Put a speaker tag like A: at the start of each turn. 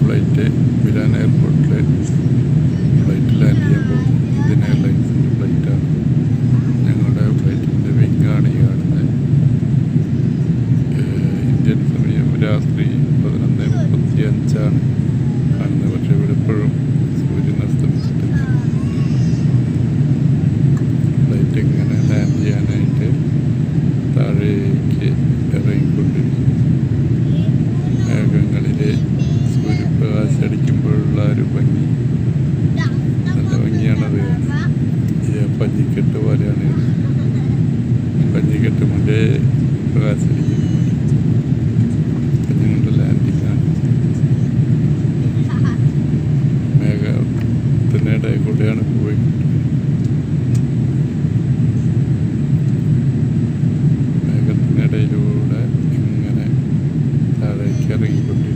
A: Flight Milan എയർപോർട്ടിൽ flight land ചെയ്യാൻ പോകും. ഇന്ത്യൻ എയർലൈൻസിൻ്റെ ഫ്ലൈറ്റാണ്. ഞങ്ങളുടെ ഫ്ലൈറ്റിൻ്റെ വിങ്ങാണ് ഈ കാണുന്നത്. ഇന്ത്യൻ സമയം രാത്രി 11:35 കാണുന്നത്. പക്ഷേ ഇവിടെ ഇപ്പോഴും സൂര്യൻ അസ്തമിച്ചിട്ടില്ല. ഫ്ലൈറ്റ് ഇങ്ങനെ ലാൻഡ് ചെയ്യാനായിട്ട് താഴേക്ക് ഇറങ്ങിക്കൊണ്ടിരിക്കും. മേഘങ്ങളിലെ സൂര്യപ്രകാശം അടിക്കുമ്പോഴുള്ള ഒരു ഭംഗി, നല്ല ഭംഗിയാണത്. പഞ്ഞിക്കെട്ട് പോലെയാണ്. പഞ്ഞിക്കെട്ട് മുന്നേ പ്രകാശം അടിക്കുന്നു. പഞ്ഞുകൊണ്ട് ലാൻഡിങ്ങാണ്. മേഘത്തിനിടെ കൂടെയാണ് പോയിക്കൊണ്ടിരിക്കുന്നത്. മേഘത്തിനിടയിലൂടെ ഇങ്ങനെ താഴേക്ക് ഇറങ്ങിക്കൊണ്ടിരിക്കും.